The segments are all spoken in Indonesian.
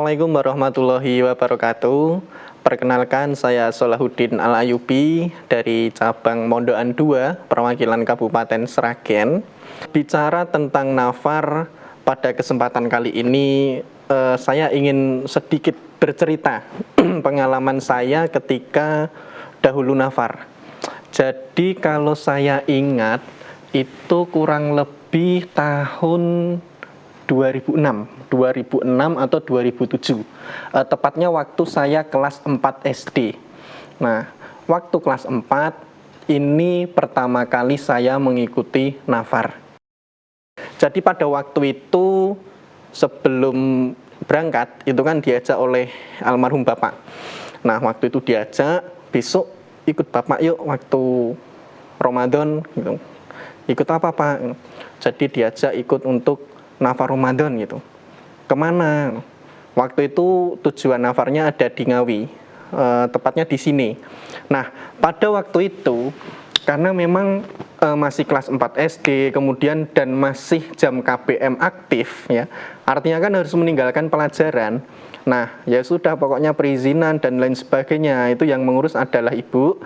Assalamualaikum warahmatullahi wabarakatuh. Perkenalkan, saya Solahuddin Al-Ayubi dari cabang Mondokan 2, perwakilan Kabupaten Sragen. Bicara tentang nafar, pada kesempatan kali ini saya ingin sedikit bercerita pengalaman saya ketika dahulu nafar. Jadi kalau saya ingat, itu kurang lebih tahun 2006 atau 2007, tepatnya waktu saya kelas 4 SD. Nah, waktu kelas 4 ini pertama kali saya mengikuti nafar. Jadi pada waktu itu sebelum berangkat itu kan diajak oleh almarhum bapak. Nah, waktu itu diajak, besok ikut bapak yuk waktu Ramadan gitu. Ikut apa Pak? Jadi diajak ikut untuk nafar Ramadan gitu. Kemana? Waktu itu tujuan nafarnya ada di Ngawi, tepatnya di sini. Nah, pada waktu itu karena memang masih kelas 4 SD, kemudian dan masih jam KBM aktif ya, artinya kan harus meninggalkan pelajaran. Nah, ya sudah, pokoknya perizinan dan lain sebagainya itu yang mengurus adalah ibu.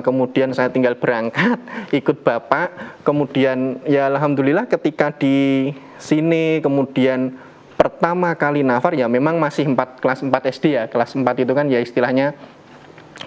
Kemudian saya tinggal berangkat, ikut bapak. Kemudian ya alhamdulillah ketika di sini, kemudian pertama kali nafar ya memang masih kelas 4 SD ya. Kelas 4 itu kan ya istilahnya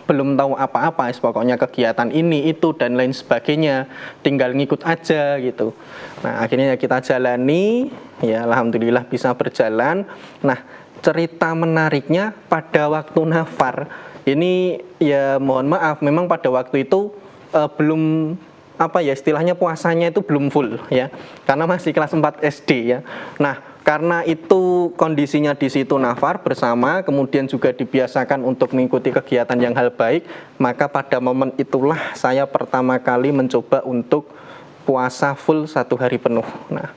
belum tahu apa-apa, pokoknya kegiatan ini itu dan lain sebagainya, tinggal ngikut aja gitu. Nah, akhirnya ya kita jalani, ya alhamdulillah bisa berjalan. Nah, cerita menariknya pada waktu nafar ini ya mohon maaf, memang pada waktu itu belum apa ya istilahnya puasanya itu belum full ya, karena masih kelas 4 SD ya. Nah, karena itu kondisinya di situ nafar bersama, kemudian juga dibiasakan untuk mengikuti kegiatan yang hal baik, maka pada momen itulah saya pertama kali mencoba untuk puasa full 1 hari penuh. Nah,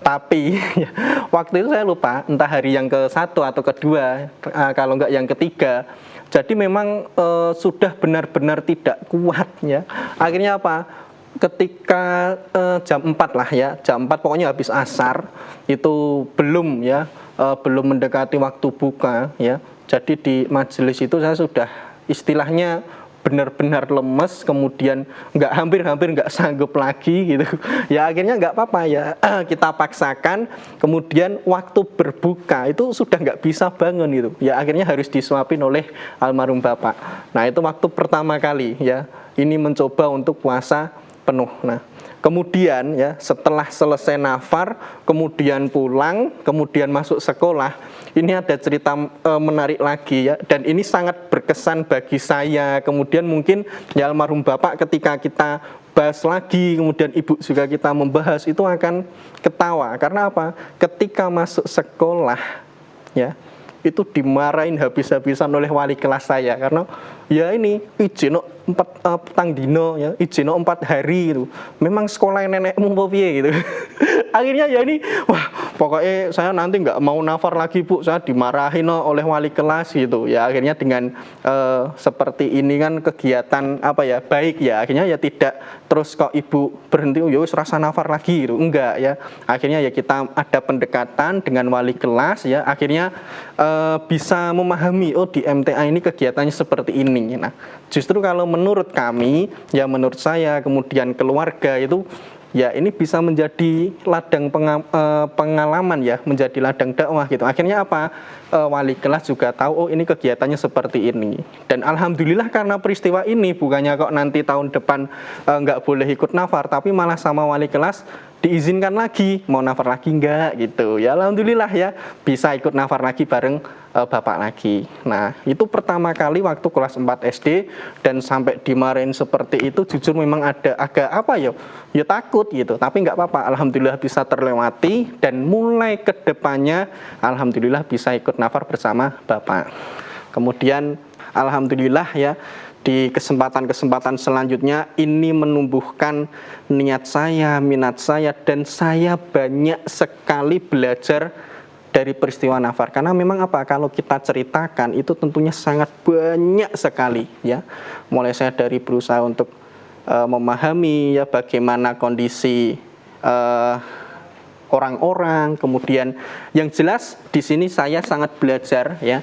tapi ya, waktu itu saya lupa entah hari yang ke-1 atau kedua, kalau enggak yang ketiga. Jadi memang sudah benar-benar tidak kuat ya. Akhirnya apa? Ketika jam 4 lah ya, jam 4 pokoknya habis asar, itu belum ya, belum mendekati waktu buka ya. Jadi di majelis itu saya sudah istilahnya benar-benar lemes, kemudian hampir nggak sanggup lagi gitu ya. Akhirnya nggak apa-apa ya, kita paksakan. Kemudian waktu berbuka itu sudah nggak bisa bangun gitu ya, akhirnya harus disuapin oleh almarhum bapak. Nah, itu waktu pertama kali ya ini mencoba untuk puasa penuh. Nah, kemudian ya setelah selesai nafar, kemudian pulang, kemudian masuk sekolah, ini ada cerita menarik lagi ya, dan ini sangat berkesan bagi saya. Kemudian mungkin ya almarhum bapak ketika kita bahas lagi, kemudian ibu juga kita membahas, itu akan ketawa. Karena apa? Ketika masuk sekolah ya, itu dimarahin habis-habisan oleh wali kelas saya, karena ya ini izin 4 dino ya, izin 4 hari itu. Memang sekolah nenekmu apa piye gitu. Akhirnya ya ini, wah pokoknya saya nanti nggak mau nafar lagi bu, saya dimarahin oleh wali kelas gitu ya. Akhirnya dengan seperti ini kan kegiatan apa ya baik ya, akhirnya ya tidak terus kok ibu berhenti ya wis rasa nafar lagi gitu, enggak ya. Akhirnya ya kita ada pendekatan dengan wali kelas ya, akhirnya bisa memahami, oh di MTA ini kegiatannya seperti ini. Nah, justru kalau menurut kami ya, menurut saya kemudian keluarga itu ya ini bisa menjadi ladang pengalaman ya, menjadi ladang dakwah gitu. Akhirnya apa? Wali kelas juga tahu, oh ini kegiatannya seperti ini. Dan alhamdulillah karena peristiwa ini, bukannya kok nanti tahun depan nggak boleh ikut nafar, tapi malah sama wali kelas diizinkan lagi, mau nafar lagi enggak gitu ya. Alhamdulillah ya bisa ikut nafar lagi bareng bapak lagi. Nah, itu pertama kali waktu kelas 4 SD, dan sampai dimarahin seperti itu jujur memang ada agak apa ya takut gitu, tapi nggak apa-apa, alhamdulillah bisa terlewati, dan mulai ke depannya alhamdulillah bisa ikut nafar bersama bapak. Kemudian alhamdulillah ya di kesempatan-kesempatan selanjutnya ini menumbuhkan niat saya, minat saya, dan saya banyak sekali belajar dari peristiwa nafar. Karena memang apa, kalau kita ceritakan itu tentunya sangat banyak sekali ya. Mulai saya dari berusaha untuk memahami ya bagaimana kondisi orang-orang. Kemudian yang jelas di sini saya sangat belajar ya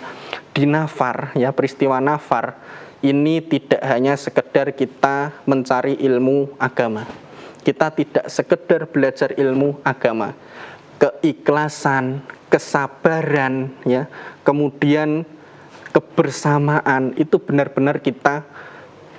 di Nafar ya, peristiwa Nafar ini tidak hanya sekedar kita mencari ilmu agama. Kita tidak sekedar belajar ilmu agama. Keikhlasan, kesabaran ya, kemudian kebersamaan itu benar-benar kita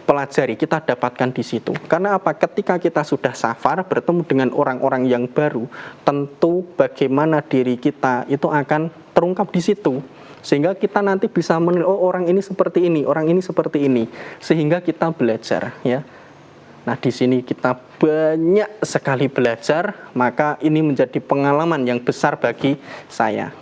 pelajari, kita dapatkan di situ. Karena apa? Ketika kita sudah safar bertemu dengan orang-orang yang baru, tentu bagaimana diri kita itu akan terungkap di situ. Sehingga kita nanti bisa menilai, oh orang ini seperti ini, orang ini seperti ini. Sehingga kita belajar ya. Nah, di sini kita banyak sekali belajar, maka ini menjadi pengalaman yang besar bagi saya.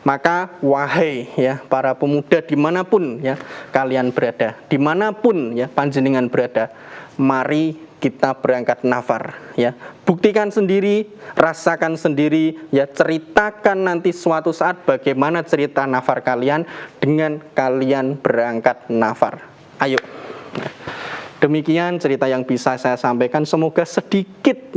Maka wahai ya para pemuda dimanapun ya kalian berada, dimanapun ya panjenengan berada, mari kita berangkat Nafar ya. Buktikan sendiri, rasakan sendiri ya, ceritakan nanti suatu saat bagaimana cerita Nafar kalian dengan kalian berangkat Nafar. Ayo. Demikian cerita yang bisa saya sampaikan. Semoga sedikit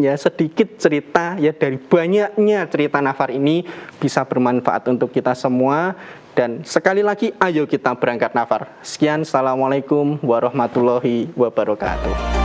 cerita ya dari banyaknya cerita Nafar ini bisa bermanfaat untuk kita semua. Dan sekali lagi ayo kita berangkat Nafar. Sekian, assalamualaikum warahmatullahi wabarakatuh.